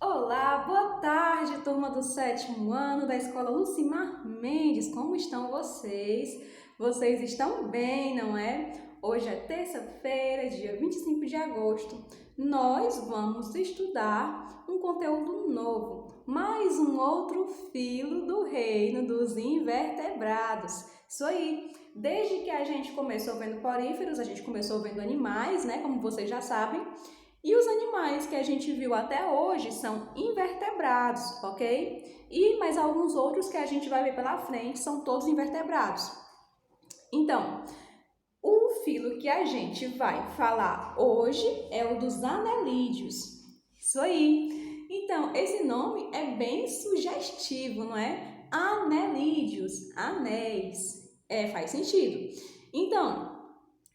Olá, boa tarde, turma do sétimo ano da Escola Lucimar Mendes. Como estão vocês? Vocês estão bem, não é? Hoje é terça-feira, dia 25 de agosto. Nós vamos estudar um conteúdo novo, mais um outro filo do reino dos invertebrados. Isso aí! Desde que a gente começou vendo poríferos, a gente começou vendo animais, né? Como vocês já sabem. E os animais que a gente viu até hoje são invertebrados, ok? E mais alguns outros que a gente vai ver pela frente são todos invertebrados. Então, o filo que a gente vai falar hoje é o dos anelídeos. Isso aí! Então, esse nome é bem sugestivo, não é? Anelídeos, anéis. Faz sentido. Então,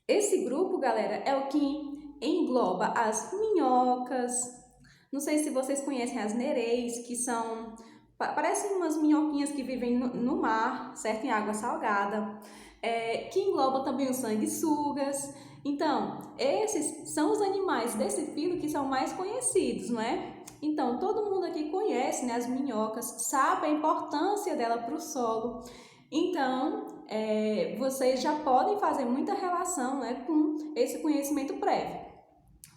esse grupo, galera, é o que engloba as minhocas. Não sei se vocês conhecem as nereis, que parecem umas minhoquinhas que vivem no mar, certo? Em água salgada. Que engloba também os sanguessugas. Então, esses são os animais desse filo que são mais conhecidos, não é? Então, todo mundo aqui conhece, né, as minhocas, sabe a importância dela para o solo. Então, vocês já podem fazer muita relação, né, com esse conhecimento prévio,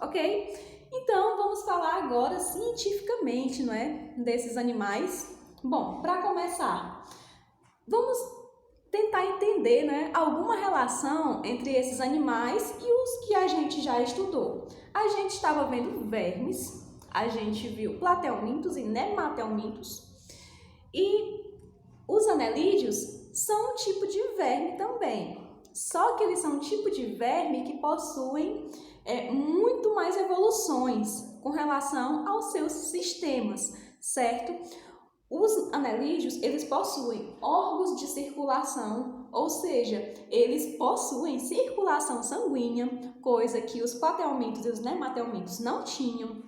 ok? Então, vamos falar agora cientificamente, não é, desses animais. Bom, para começar, vamos tentar entender, né, alguma relação entre esses animais e os que a gente já estudou. A gente estava vendo vermes, a gente viu platelmintos e nematelmintos, e os anelídeos são um tipo de verme também, só que eles são um tipo de verme que possuem muito mais evoluções com relação aos seus sistemas, certo? Os anelídeos, eles possuem órgãos de circulação, ou seja, eles possuem circulação sanguínea, coisa que os platelmintos e os nematelmintos não tinham.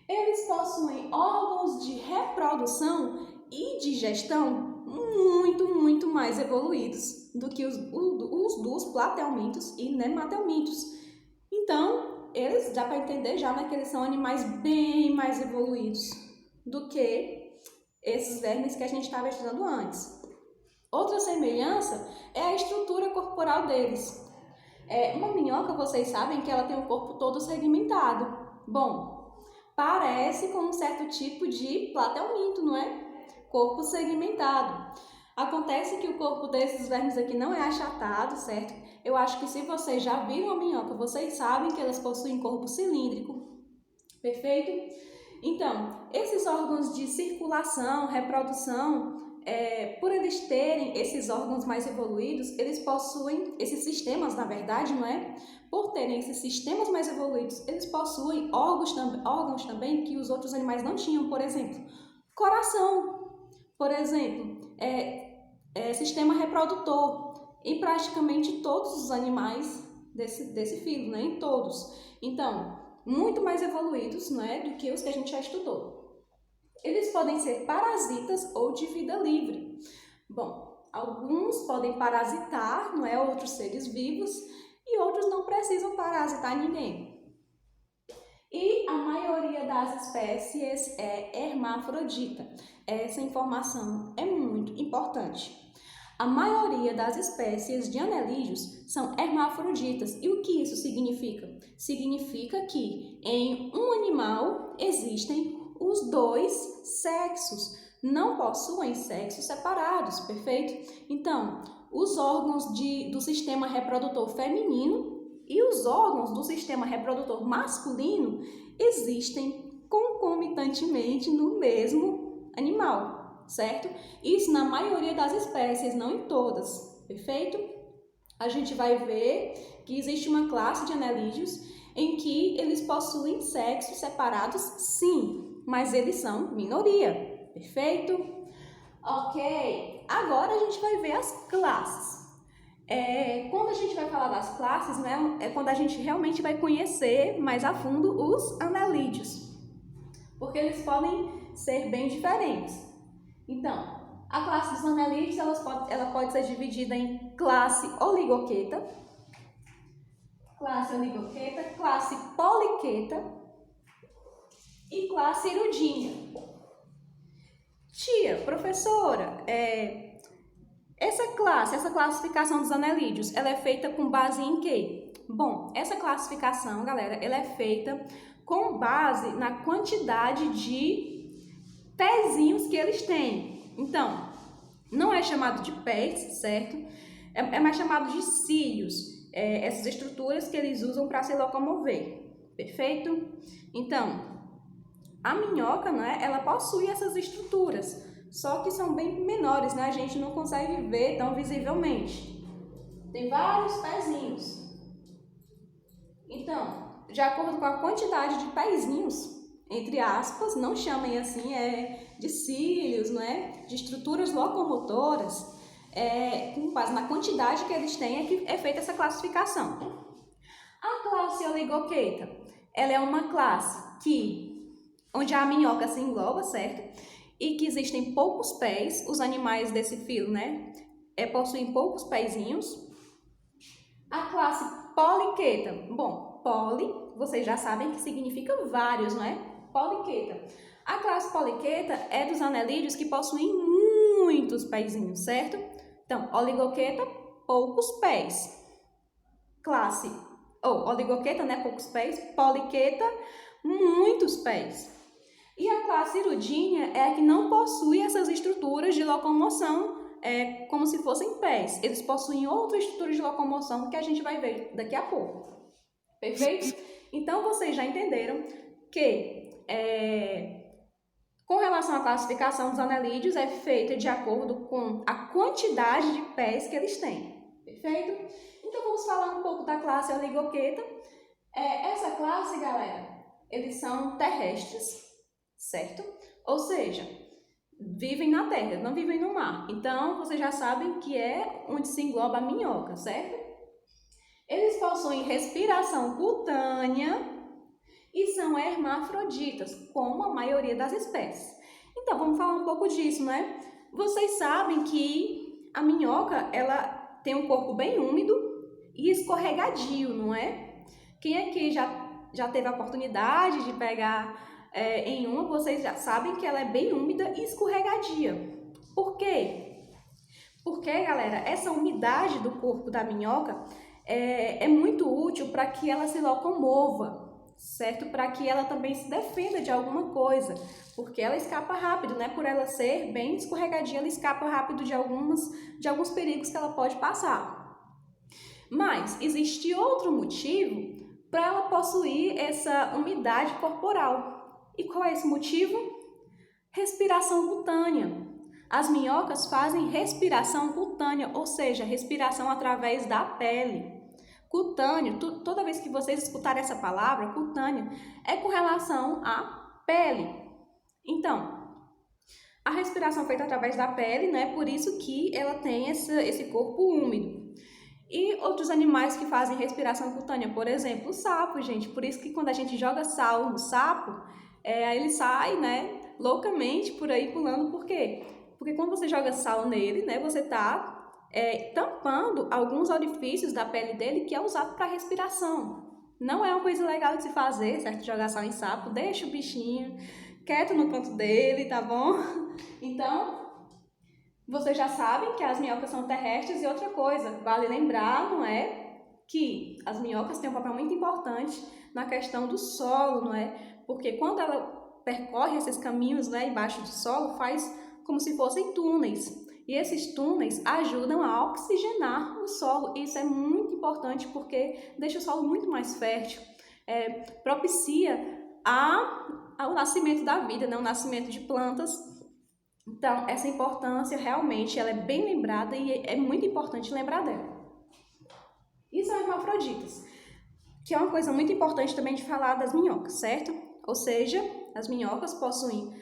Eles possuem órgãos de reprodução e digestão muito mais evoluídos do que os dos platelmintos e nematelmintos. Então, eles dá para entender já, né, que eles são animais bem mais evoluídos do que esses vermes que a gente estava estudando antes. Outra semelhança é a estrutura corporal deles. Uma minhoca, vocês sabem que ela tem o corpo todo segmentado. Bom, parece com um certo tipo de platelminto, não é? Corpo segmentado. Acontece que o corpo desses vermes aqui não é achatado, certo? Eu acho que se vocês já viram a minhoca, vocês sabem que elas possuem corpo cilíndrico. Perfeito? Então, esses órgãos de circulação, reprodução, por eles terem esses órgãos mais evoluídos, eles possuem, esses sistemas, na verdade, não é? Por terem esses sistemas mais evoluídos, eles possuem órgãos também que os outros animais não tinham, por exemplo, coração. Por exemplo, sistema reprodutor em praticamente todos os animais desse filo, né? Em todos. Então, muito mais evoluídos, né, do que os que a gente já estudou. Eles podem ser parasitas ou de vida livre. Bom, alguns podem parasitar, não é, outros seres vivos, e outros não precisam parasitar ninguém. E a maioria das espécies é hermafrodita. Essa informação é muito importante. A maioria das espécies de anelídeos são hermafroditas. E o que isso significa? Significa que em um animal existem os dois sexos, não possuem sexos separados, perfeito? Então, os órgãos do sistema reprodutor feminino e os órgãos do sistema reprodutor masculino existem concomitantemente no mesmo animal, certo? Isso na maioria das espécies, não em todas, perfeito? A gente vai ver que existe uma classe de anelídeos em que eles possuem sexos separados, sim, mas eles são minoria, perfeito? Ok, agora a gente vai ver as classes. Quando a gente vai falar das classes, né, é quando a gente realmente vai conhecer mais a fundo os anelídeos, porque eles podem ser bem diferentes. Então, a classe dos anelídeos ela pode ser dividida em classe oligoqueta, classe poliqueta e classe Irudinha. Tia, professora, essa classificação dos anelídeos, ela é feita com base em quê? Bom, essa classificação, galera, ela é feita com base na quantidade de pezinhos que eles têm. Então, não é chamado de pés, certo? É mais chamado de cílios, essas estruturas que eles usam para se locomover, perfeito? Então, a minhoca, né, ela possui essas estruturas, só que são bem menores, né? A gente não consegue ver tão visivelmente. Tem vários pezinhos. Então, de acordo com a quantidade de pezinhos, entre aspas, não chamem assim, de cílios, né? De estruturas locomotoras, com base na quantidade que eles têm, que é feita essa classificação. A classe Oligoqueta, ela é uma classe onde a minhoca se engloba, certo? E que existem poucos pés, os animais desse filo, né? Possuem poucos pezinhos. A classe Poliqueta, bom, poli, vocês já sabem que significa vários, não é? Poliqueta. A classe Poliqueta é dos anelídeos que possuem muitos pezinhos, certo? Então, Oligoqueta, poucos pés. Oligoqueta, né? Poucos pés. Poliqueta, muitos pés. E a classe Irudinha é a que não possui essas estruturas de locomoção como se fossem pés. Eles possuem outras estruturas de locomoção que a gente vai ver daqui a pouco. Perfeito? Então, vocês já entenderam que com relação à classificação dos anelídeos é feita de acordo com a quantidade de pés que eles têm. Perfeito? Então, vamos falar um pouco da classe Oligoqueta. Essa classe, galera, eles são terrestres, certo? Ou seja, vivem na terra, não vivem no mar. Então, vocês já sabem que é onde se engloba a minhoca, certo? Eles possuem respiração cutânea e são hermafroditas, como a maioria das espécies. Então, vamos falar um pouco disso, né? Vocês sabem que a minhoca, ela tem um corpo bem úmido e escorregadio, não é? Quem aqui já teve a oportunidade de pegar em uma, vocês já sabem que ela é bem úmida e escorregadia. Por quê? Porque, galera, essa umidade do corpo da minhoca é muito útil para que ela se locomova, certo? Para que ela também se defenda de alguma coisa, porque ela escapa rápido, né? Por ela ser bem escorregadia, ela escapa rápido de alguns perigos que ela pode passar. Mas existe outro motivo para ela possuir essa umidade corporal. E qual é esse motivo? Respiração cutânea. As minhocas fazem respiração cutânea, ou seja, respiração através da pele. Cutâneo, toda vez que vocês escutarem essa palavra, cutânea, é com relação à pele. Então, a respiração feita através da pele, né? Por isso que ela tem esse corpo úmido. E outros animais que fazem respiração cutânea, por exemplo, o sapo, gente. Por isso que quando a gente joga sal no sapo, ele sai, né, loucamente por aí pulando. Por quê? Porque quando você joga sal nele, né, você está tampando alguns orifícios da pele dele que é usado para respiração. Não é uma coisa legal de se fazer, certo? Jogar sal em sapo, deixa o bichinho quieto no canto dele, tá bom? Então, vocês já sabem que as minhocas são terrestres. E outra coisa, vale lembrar, não é? Que as minhocas têm um papel muito importante na questão do solo, não é? Porque quando ela percorre esses caminhos, né, embaixo do solo, faz como se fossem túneis. E esses túneis ajudam a oxigenar o solo. Isso é muito importante porque deixa o solo muito mais fértil, propicia ao nascimento da vida, né, o nascimento de plantas. Então, essa importância realmente ela é bem lembrada e é muito importante lembrar dela. E são hermafroditas, que é uma coisa muito importante também de falar das minhocas, certo? Ou seja, as minhocas possuem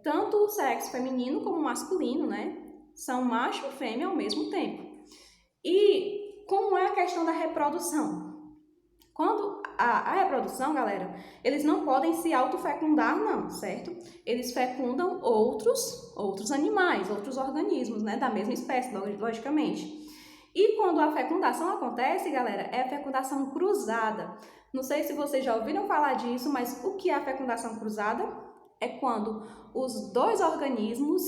tanto o sexo feminino como masculino, né? São macho e fêmea ao mesmo tempo. E como é a questão da reprodução? Quando a reprodução, galera, eles não podem se autofecundar, não, certo? Eles fecundam outros animais, outros organismos, né? Da mesma espécie, logicamente. E quando a fecundação acontece, galera, é a fecundação cruzada. Não sei se vocês já ouviram falar disso, mas o que é a fecundação cruzada? É quando os dois organismos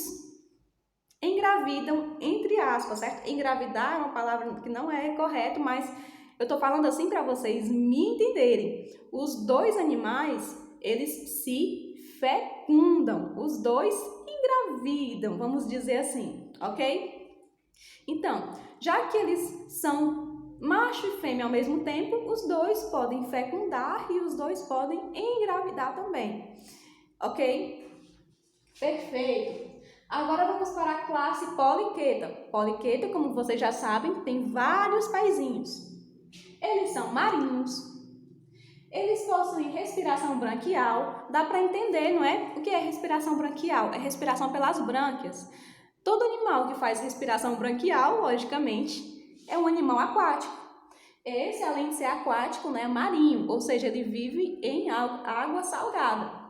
engravidam, entre aspas, certo? Engravidar é uma palavra que não é correta, mas eu tô falando assim para vocês me entenderem. Os dois animais, eles se fecundam, os dois engravidam, vamos dizer assim, ok? Então, já que eles são macho e fêmea ao mesmo tempo, os dois podem fecundar e os dois podem engravidar também, ok? Perfeito! Agora vamos para a classe poliqueta. Poliqueta, como vocês já sabem, tem vários paizinhos. Eles são marinhos. Eles possuem respiração branquial. Dá para entender, não é? O que é respiração branquial? É respiração pelas brânquias. Todo animal que faz respiração branquial, logicamente, é um animal aquático. Esse, além de ser aquático, né, é marinho, ou seja, ele vive em água salgada.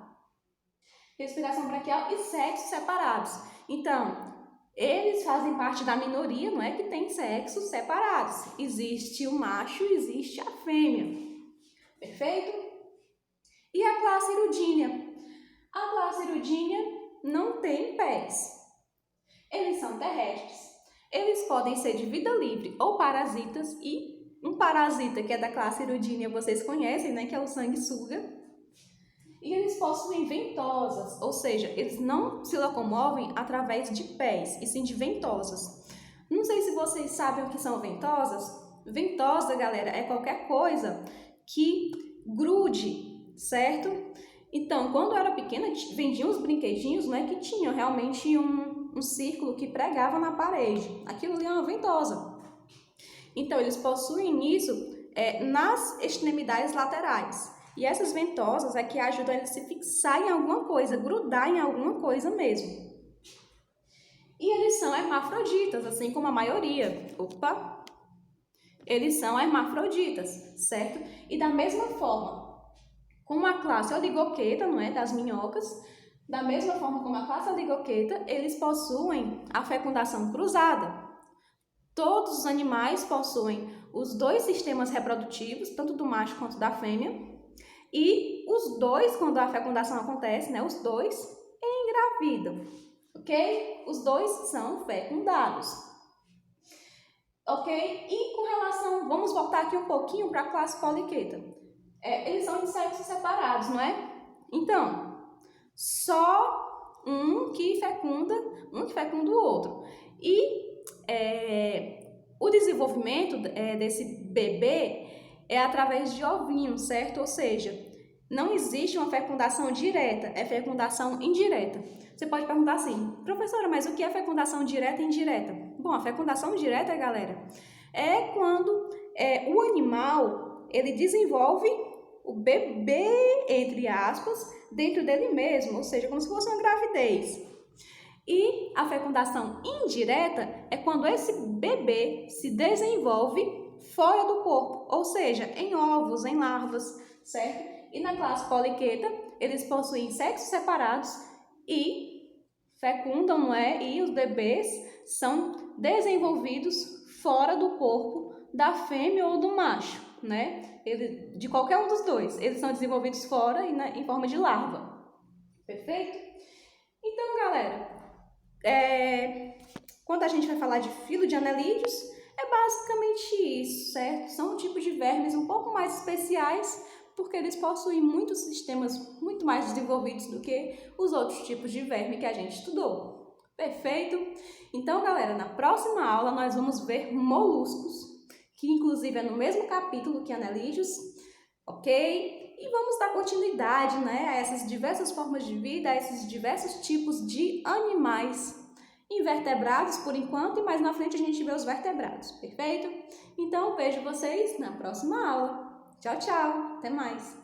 Respiração branquial e sexos separados. Então, eles fazem parte da minoria, não é, que tem sexos separados. Existe o macho, existe a fêmea. Perfeito? E a classe hirudínea? A classe hirudínea não tem pés. Eles são terrestres. Eles podem ser de vida livre ou parasitas, e um parasita que é da classe hirudínea vocês conhecem, né, que é o sanguessuga. E eles possuem ventosas, ou seja, eles não se locomovem através de pés, e sim de ventosas. Não sei se vocês sabem o que são ventosas. Ventosa, galera, é qualquer coisa que grude, certo? Então, quando eu era pequena, vendiam uns brinquedinhos, né, que tinham realmente um círculo que pregava na parede. Aquilo ali é uma ventosa. Então, eles possuem isso nas extremidades laterais. E essas ventosas é que ajudam eles a se fixar em alguma coisa, grudar em alguma coisa mesmo. E eles são hermafroditas, assim como a maioria. Opa! Eles são hermafroditas, certo? E da mesma forma, como a classe oligoqueta, não é, das minhocas, da mesma forma como a classe oligoqueta, eles possuem a fecundação cruzada. Todos os animais possuem os dois sistemas reprodutivos, tanto do macho quanto da fêmea. E os dois, quando a fecundação acontece, né, os dois engravidam, ok? Os dois são fecundados, ok? E com relação, vamos voltar aqui um pouquinho para a classe poliqueta. Eles são de sexos separados, não é? Então, só um que fecunda o outro. E o desenvolvimento desse bebê é através de ovinhos, certo? Ou seja, não existe uma fecundação direta, é fecundação indireta. Você pode perguntar assim, professora, mas o que é fecundação direta e indireta? Bom, a fecundação direta, galera, é quando o animal, ele desenvolve o bebê, entre aspas, dentro dele mesmo, ou seja, como se fosse uma gravidez. E a fecundação indireta é quando esse bebê se desenvolve fora do corpo, ou seja, em ovos, em larvas, certo? E na classe poliqueta, eles possuem sexos separados e fecundam, não é? E os bebês são desenvolvidos fora do corpo da fêmea ou do macho, né? De qualquer um dos dois. Eles são desenvolvidos fora e em forma de larva. Perfeito? Então, galera, quando a gente vai falar de filo de anelídeos, é basicamente isso, certo? São tipos de vermes um pouco mais especiais, porque eles possuem muitos sistemas muito mais desenvolvidos do que os outros tipos de verme que a gente estudou. Perfeito? Então, galera, na próxima aula nós vamos ver moluscos, que inclusive é no mesmo capítulo que anelídeos, ok? E vamos dar continuidade, né, a essas diversas formas de vida, a esses diversos tipos de animais invertebrados por enquanto, e mais na frente a gente vê os vertebrados, perfeito? Então, vejo vocês na próxima aula. Tchau, tchau! Até mais!